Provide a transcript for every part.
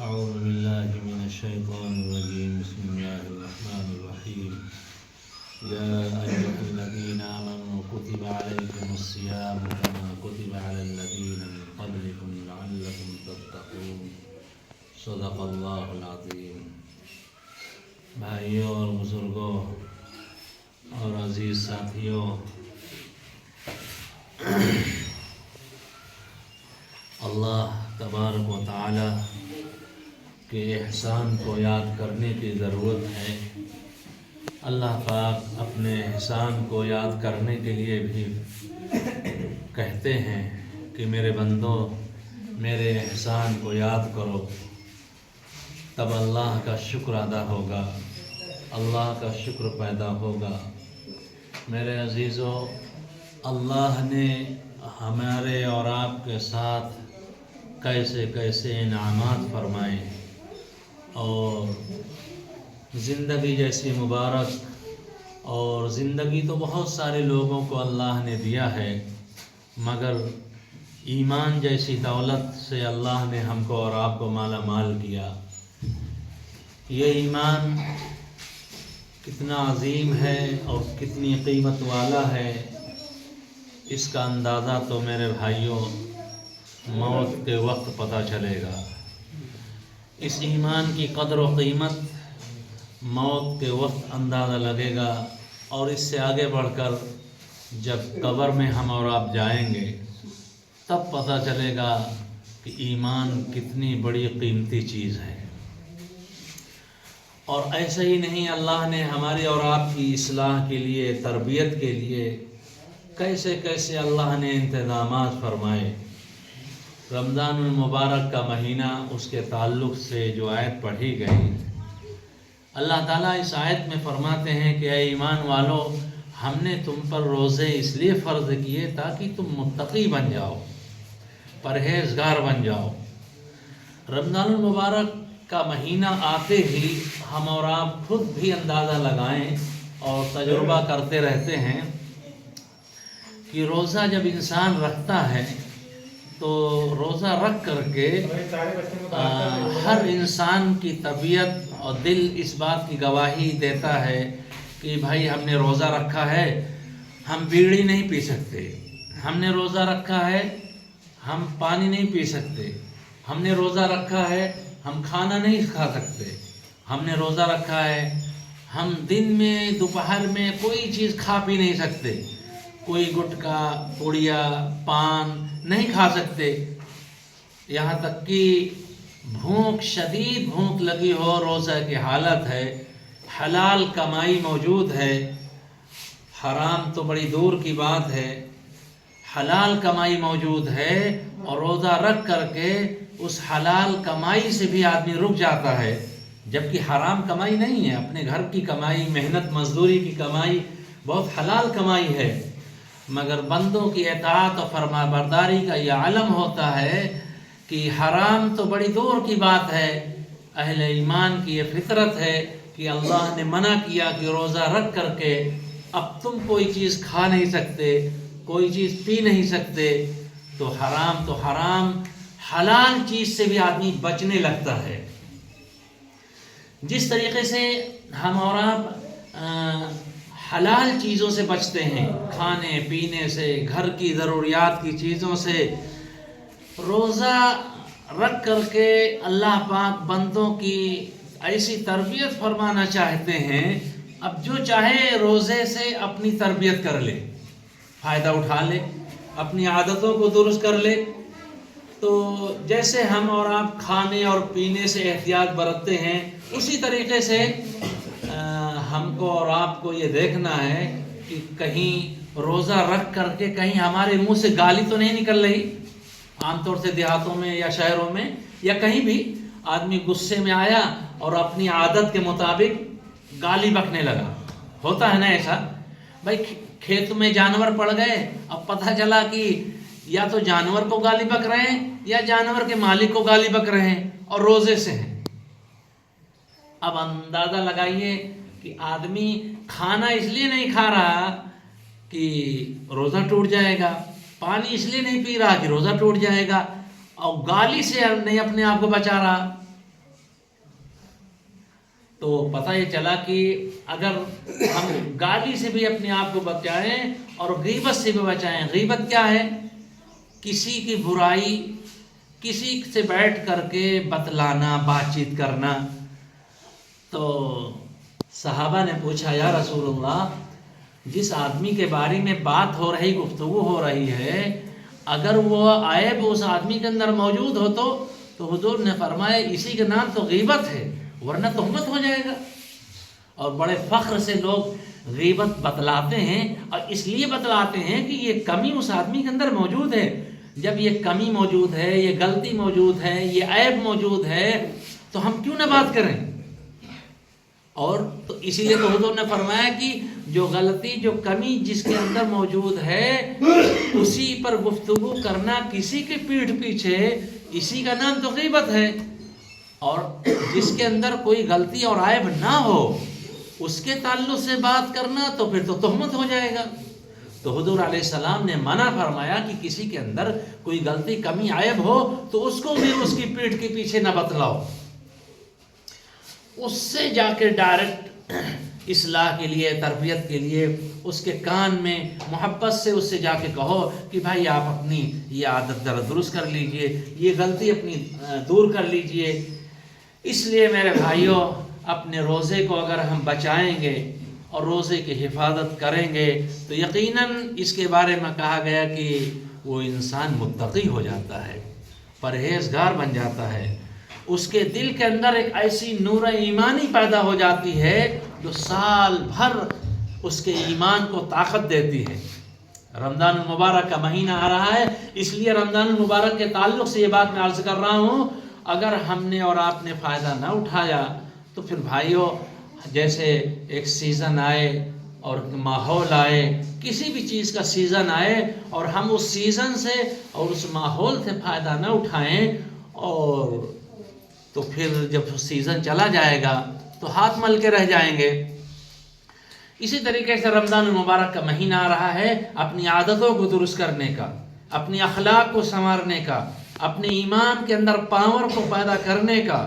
أعوذ بالله من الشيطان الرجيم بسم الله الرحمن الرحيم يا أيها الذين آمنوا كتب عليكم الصيام كما كتب على الذين من قبلكم لعلكم تتقون صدق اللہ العظیم۔ بھائیوں اور بزرگوں اور عزیز ساتھیوں، اللہ تبارک و تعالی کے احسان کو یاد کرنے کی ضرورت ہے۔ اللہ پاک اپنے احسان کو یاد کرنے کے لیے بھی کہتے ہیں کہ میرے بندوں میرے احسان کو یاد کرو، تب اللہ کا شکر ادا ہوگا، اللہ کا شکر پیدا ہوگا۔ میرے عزیزوں، اللہ نے ہمارے اور آپ کے ساتھ کیسے کیسے انعامات فرمائے، اور زندگی جیسی مبارک، اور زندگی تو بہت سارے لوگوں کو اللہ نے دیا ہے، مگر ایمان جیسی دولت سے اللہ نے ہم کو اور آپ کو مالا مال کیا۔ یہ ایمان کتنا عظیم ہے اور کتنی قیمت والا ہے، اس کا اندازہ تو میرے بھائیوں موت کے وقت پتہ چلے گا۔ اس ایمان کی قدر و قیمت موت کے وقت اندازہ لگے گا، اور اس سے آگے بڑھ کر جب قبر میں ہم اور آپ جائیں گے تب پتہ چلے گا کہ ایمان کتنی بڑی قیمتی چیز ہے۔ اور ایسے ہی نہیں، اللہ نے ہماری اور آپ کی اصلاح کے لیے، تربیت کے لیے کیسے کیسے اللہ نے انتظامات فرمائے۔ رمضان المبارک کا مہینہ، اس کے تعلق سے جو آیت پڑھی گئی، اللہ تعالیٰ اس آیت میں فرماتے ہیں کہ اے ایمان والو، ہم نے تم پر روزے اس لیے فرض کیے تاکہ تم متقی بن جاؤ، پرہیزگار بن جاؤ۔ رمضان المبارک کا مہینہ آتے ہی ہم اور آپ خود بھی اندازہ لگائیں اور تجربہ کرتے رہتے ہیں کہ روزہ جب انسان رکھتا ہے تو روزہ رکھ کر کے ہر انسان کی طبیعت اور دل اس بات کی گواہی دیتا ہے کہ بھائی ہم نے روزہ رکھا ہے، ہم بیڑی نہیں پی سکتے، ہم نے روزہ رکھا ہے، ہم پانی نہیں پی سکتے، ہم نے روزہ رکھا ہے، ہم کھانا نہیں کھا سکتے، ہم نے روزہ رکھا ہے، ہم دن میں دوپہر میں کوئی چیز کھا پی نہیں سکتے، کوئی گٹکا، پوڑیا، پان نہیں کھا سکتے، یہاں تک کہ بھوک، شدید بھوک لگی ہو، روزہ کی حالت ہے، حلال کمائی موجود ہے، حرام تو بڑی دور کی بات ہے، حلال کمائی موجود ہے، اور روزہ رکھ کر کے اس حلال کمائی سے بھی آدمی رک جاتا ہے، جبکہ حرام کمائی نہیں ہے، اپنے گھر کی کمائی، محنت مزدوری کی کمائی بہت حلال کمائی ہے، مگر بندوں کی اطاعت و فرما برداری کا یہ علم ہوتا ہے کہ حرام تو بڑی دور کی بات ہے۔ اہل ایمان کی یہ فطرت ہے کہ اللہ نے منع کیا کہ روزہ رکھ کر کے اب تم کوئی چیز کھا نہیں سکتے، کوئی چیز پی نہیں سکتے، تو حرام حلال چیز سے بھی آدمی بچنے لگتا ہے۔ جس طریقے سے ہم اور آپ حلال چیزوں سے بچتے ہیں، کھانے پینے سے، گھر کی ضروریات کی چیزوں سے، روزہ رکھ کر کے اللہ پاک بندوں کی ایسی تربیت فرمانا چاہتے ہیں، اب جو چاہے روزے سے اپنی تربیت کر لے، فائدہ اٹھا لے، اپنی عادتوں کو درست کر لے۔ تو جیسے ہم اور آپ کھانے اور پینے سے احتیاط برتتے ہیں، اسی طریقے سے ہم کو اور آپ کو یہ دیکھنا ہے کہ کہیں روزہ رکھ کر کے کہیں ہمارے منہ سے گالی تو نہیں نکل رہی۔ عام طور سے دیہاتوں میں یا شہروں میں یا کہیں بھی آدمی غصے میں آیا اور اپنی عادت کے مطابق گالی بکنے لگا، ہوتا ہے نا ایسا؟ بھائی کھیت میں جانور پڑ گئے، اب پتہ چلا کہ یا تو جانور کو گالی بک رہے ہیں یا جانور کے مالک کو گالی بک رہے ہیں، اور روزے سے ہیں۔ اب اندازہ لگائیے کہ آدمی کھانا اس لیے نہیں کھا رہا کہ روزہ ٹوٹ جائے گا، پانی اس لیے نہیں پی رہا کہ روزہ ٹوٹ جائے گا، اور گالی سے نہیں اپنے آپ کو بچا رہا، تو پتہ یہ چلا کہ اگر ہم گالی سے بھی اپنے آپ کو بچائیں اور غیبت سے بھی بچائیں. غیبت کیا ہے؟ کسی کی برائی کسی سے بیٹھ کر کے بتلانا، بات چیت کرنا. تو صحابہ نے پوچھا یا رسول اللہ، جس آدمی کے بارے میں بات ہو رہی، گفتگو ہو رہی ہے، اگر وہ عیب اس آدمی کے اندر موجود ہو تو حضور نے فرمایا اسی کا نام تو غیبت ہے، ورنہ تہمت ہو جائے گا. اور بڑے فخر سے لوگ غیبت بتلاتے ہیں، اور اس لیے بتلاتے ہیں کہ یہ کمی اس آدمی کے اندر موجود ہے. جب یہ کمی موجود ہے، یہ غلطی موجود ہے، یہ عیب موجود ہے، تو ہم کیوں نہ بات کریں. اور تو اسی لیے تو حضور نے فرمایا کہ جو غلطی، جو کمی جس کے اندر موجود ہے، اسی پر گفتگو کرنا کسی کے پیٹھ پیچھے، اسی کا نام تو غیبت ہے. اور جس کے اندر کوئی غلطی اور عیب نہ ہو، اس کے تعلق سے بات کرنا تو پھر تو تہمت ہو جائے گا. تو حضور علیہ السلام نے منع فرمایا کہ کسی کے اندر کوئی غلطی، کمی، عیب ہو تو اس کو بھی اس کی پیٹھ کے پیچھے نہ بتلاؤ. اس سے جا کے ڈائریکٹ اصلاح کے لیے، تربیت کے لیے اس کے کان میں محبت سے اس سے جا کے کہو کہ بھائی آپ اپنی یہ عادت درست کر لیجئے، یہ غلطی اپنی دور کر لیجئے. اس لیے میرے بھائیوں، اپنے روزے کو اگر ہم بچائیں گے اور روزے کی حفاظت کریں گے تو یقیناً اس کے بارے میں کہا گیا کہ وہ انسان متقی ہو جاتا ہے، پرہیزگار بن جاتا ہے. اس کے دل کے اندر ایک ایسی نور ایمانی پیدا ہو جاتی ہے جو سال بھر اس کے ایمان کو طاقت دیتی ہے. رمضان المبارک کا مہینہ آ رہا ہے، اس لیے رمضان المبارک کے تعلق سے یہ بات میں عرض کر رہا ہوں. اگر ہم نے اور آپ نے فائدہ نہ اٹھایا تو پھر بھائیوں، جیسے ایک سیزن آئے اور ماحول آئے، کسی بھی چیز کا سیزن آئے اور ہم اس سیزن سے اور اس ماحول سے فائدہ نہ اٹھائیں، اور تو پھر جب سیزن چلا جائے گا تو ہاتھ مل کے رہ جائیں گے. اسی طریقے سے رمضان المبارک کا مہینہ آ رہا ہے اپنی عادتوں کو درست کرنے کا، اپنی اخلاق کو سنوارنے کا، اپنے ایمان کے اندر پاور کو پیدا کرنے کا.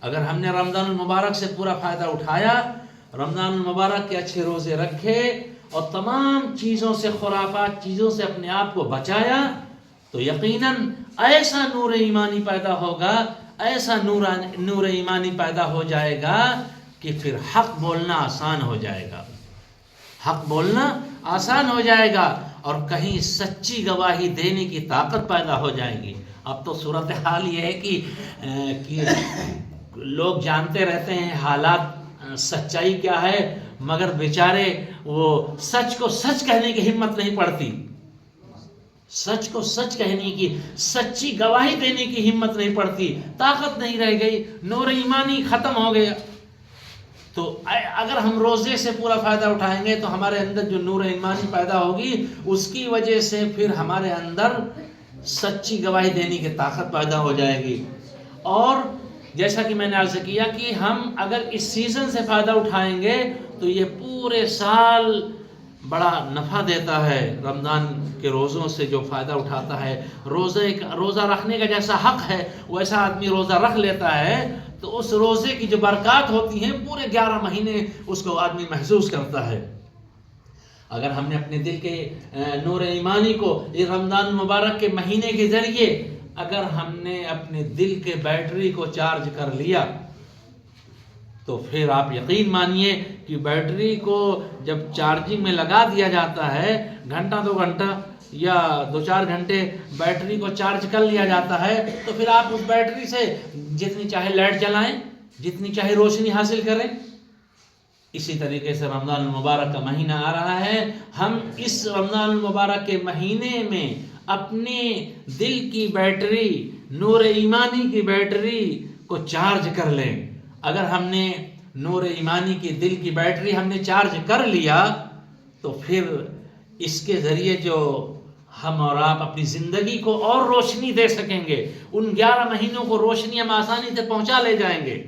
اگر ہم نے رمضان المبارک سے پورا فائدہ اٹھایا، رمضان المبارک کے اچھے روزے رکھے اور تمام چیزوں سے، خرافات چیزوں سے اپنے آپ کو بچایا، تو یقیناً ایسا نور ایمانی پیدا ہوگا، ایسا نور ایمانی پیدا ہو جائے گا کہ پھر حق بولنا آسان ہو جائے گا. حق بولنا آسان ہو جائے گا اور کہیں سچی گواہی دینے کی طاقت پیدا ہو جائے گی. اب تو صورتحال یہ ہے کہ لوگ جانتے رہتے ہیں حالات، سچائی کیا ہے، مگر بیچارے وہ سچ کو سچ کہنے کی ہمت نہیں پڑتی، سچ کو سچ کہنے کی، سچی گواہی دینے کی ہمت نہیں پڑتی، طاقت نہیں رہ گئی، نور ایمانی ختم ہو گیا. تو اگر ہم روزے سے پورا فائدہ اٹھائیں گے تو ہمارے اندر جو نور ایمانی پیدا ہوگی، اس کی وجہ سے پھر ہمارے اندر سچی گواہی دینے کی طاقت پیدا ہو جائے گی. اور جیسا کہ میں نے عرض کیا کہ ہم اگر اس سیزن سے فائدہ اٹھائیں گے تو یہ پورے سال بڑا نفع دیتا ہے. رمضان کے روزوں سے جو فائدہ اٹھاتا ہے، روزہ رکھنے کا جیسا حق ہے ویسا آدمی روزہ رکھ لیتا ہے، تو اس روزے کی جو برکات ہوتی ہیں پورے 11 مہینے اس کو آدمی محسوس کرتا ہے. اگر ہم نے اپنے دل کے نور ایمانی کو اس رمضان المبارک کے مہینے کے ذریعے اگر ہم نے اپنے دل کے بیٹری کو چارج کر لیا تو پھر آپ یقین مانیے کہ بیٹری کو جب چارجنگ میں لگا دیا جاتا ہے، گھنٹہ 2 گھنٹہ یا 2-4 گھنٹے بیٹری کو چارج کر لیا جاتا ہے، تو پھر آپ اس بیٹری سے جتنی چاہے لائٹ جلائیں، جتنی چاہے روشنی حاصل کریں. اسی طریقے سے رمضان المبارک کا مہینہ آ رہا ہے، ہم اس رمضان المبارک کے مہینے میں اپنے دل کی بیٹری، نور ایمانی کی بیٹری کو چارج کر لیں. اگر ہم نے نور ایمانی کی دل کی بیٹری ہم نے چارج کر لیا تو پھر اس کے ذریعے جو ہم اور آپ اپنی زندگی کو اور روشنی دے سکیں گے، ان 11 مہینوں کو روشنی ہم آسانی سے پہنچا لے جائیں گے.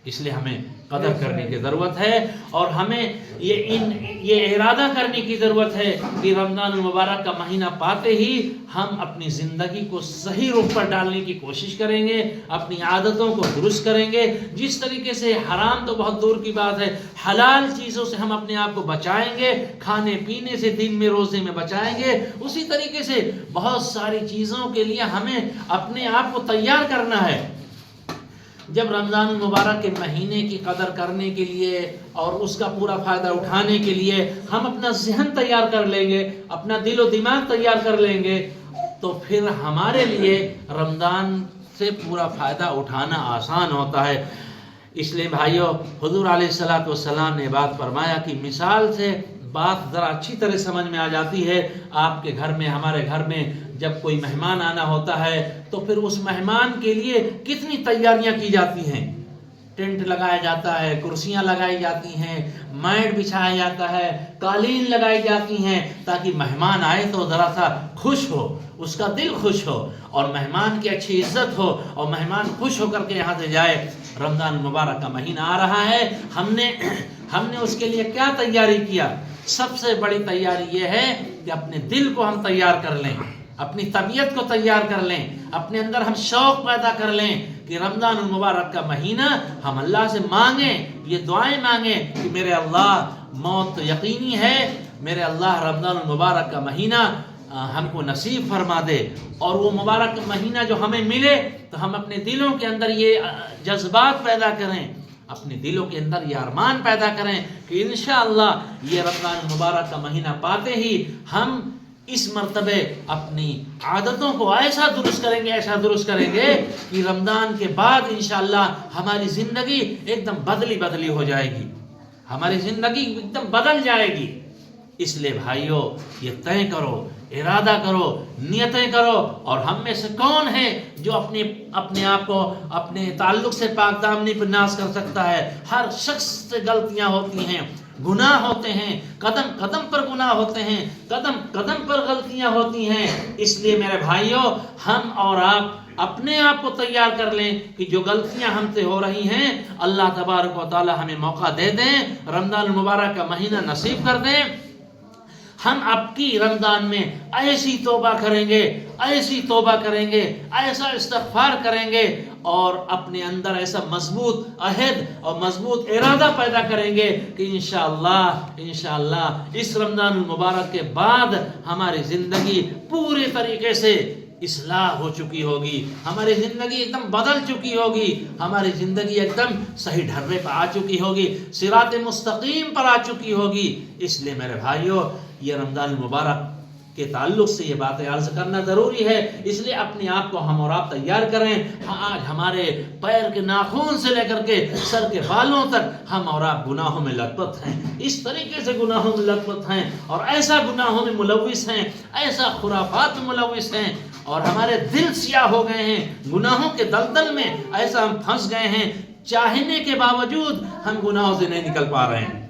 اس لیے ہمیں قدر کرنے کی ضرورت ہے، اور ہمیں یہ ارادہ کرنے کی ضرورت ہے کہ رمضان المبارک کا مہینہ پاتے ہی ہم اپنی زندگی کو صحیح رخ پر ڈالنے کی کوشش کریں گے، اپنی عادتوں کو درست کریں گے، جس طریقے سے حرام تو بہت دور کی بات ہے، حلال چیزوں سے ہم اپنے آپ کو بچائیں گے، کھانے پینے سے دن میں روزے میں بچائیں گے، اسی طریقے سے بہت ساری چیزوں کے لیے ہمیں اپنے آپ کو تیار کرنا ہے۔ جب رمضان المبارک کے مہینے کی قدر کرنے کے لیے اور اس کا پورا فائدہ اٹھانے کے لیے ہم اپنا ذہن تیار کر لیں گے، اپنا دل و دماغ تیار کر لیں گے، تو پھر ہمارے لیے رمضان سے پورا فائدہ اٹھانا آسان ہوتا ہے۔ اس لیے بھائیو، حضور علیہ السلام نے بات فرمایا کہ مثال سے بات ذرا اچھی طرح سمجھ میں آ جاتی ہے۔ آپ کے گھر میں، ہمارے گھر میں جب کوئی مہمان آنا ہوتا ہے تو پھر اس مہمان کے لیے کتنی تیاریاں کی جاتی ہیں، ٹینٹ لگایا جاتا ہے، کرسیاں لگائی جاتی ہیں، میٹ بچھایا جاتا ہے، قالین لگائی جاتی ہیں، تاکہ مہمان آئے تو ذرا سا خوش ہو، اس کا دل خوش ہو، اور مہمان کی اچھی عزت ہو، اور مہمان خوش ہو کر کے یہاں سے جائے۔ رمضان مبارک کا مہینہ آ رہا ہے، ہم نے اس کے لیے کیا تیاری کیا؟ سب سے بڑی تیاری یہ ہے کہ اپنے دل کو ہم تیار کر لیں، اپنی طبیعت کو تیار کر لیں، اپنے اندر ہم شوق پیدا کر لیں کہ رمضان المبارک کا مہینہ ہم اللہ سے مانگیں، یہ دعائیں مانگیں کہ میرے اللہ، موت تو یقینی ہے، میرے اللہ رمضان المبارک کا مہینہ ہم کو نصیب فرما دے، اور وہ مبارک مہینہ جو ہمیں ملے تو ہم اپنے دلوں کے اندر یہ جذبات پیدا کریں، اپنے دلوں کے اندر یہ ارمان پیدا کریں کہ انشاءاللہ یہ رمضان المبارک کا مہینہ پاتے ہی ہم اس مرتبہ اپنی عادتوں کو ایسا درست کریں گے کہ رمضان کے بعد انشاءاللہ ہماری زندگی ایک دم بدلی ہو جائے گی، ہماری زندگی ایک دم بدل جائے گی۔ اس لیے بھائیو، یہ طے کرو، ارادہ کرو، نیتیں کرو، اور ہم میں سے کون ہے جو اپنے آپ کو اپنے تعلق سے پاک دامنی پر ناز کر سکتا ہے؟ ہر شخص سے غلطیاں ہوتی ہیں، گناہ ہوتے ہیں، قدم قدم پر گناہ ہوتے ہیں، قدم قدم پر غلطیاں ہوتی ہیں۔ اس لیے میرے بھائیو، ہم اور آپ اپنے آپ کو تیار کر لیں کہ جو غلطیاں ہم سے ہو رہی ہیں، اللہ تبارک و تعالی ہمیں موقع دے دیں، رمضان المبارک کا مہینہ نصیب کر دیں، ہم اب کی رمضان میں ایسی توبہ کریں گے، ایسا استغفار کریں گے، اور اپنے اندر ایسا مضبوط عہد اور مضبوط ارادہ پیدا کریں گے کہ انشاءاللہ اس رمضان المبارک کے بعد ہماری زندگی پورے طریقے سے اصلاح ہو چکی ہوگی، ہماری زندگی ایک دم بدل چکی ہوگی، ہماری زندگی ایک دم صحیح ڈھرے پر آ چکی ہوگی، صراط مستقیم پر آ چکی ہوگی۔ اس لیے میرے بھائیوں، یہ رمضان المبارک کے تعلق سے یہ باتیں عرض کرنا ضروری ہے، اس لیے اپنے آپ کو ہم اور آپ تیار کریں۔ آج ہمارے پیر کے ناخن سے لے کر کے سر کے بالوں تک ہم اور آپ گناہوں میں لت پت ہیں، اس طریقے سے گناہوں میں لت پت ہیں، اور ایسا گناہوں میں ملوث ہیں، ایسا خرافات میں ملوث ہیں، اور ہمارے دل سیاہ ہو گئے ہیں، گناہوں کے دلدل میں ایسا ہم پھنس گئے ہیں، چاہنے کے باوجود ہم گناہوں سے نہیں نکل پا رہے ہیں۔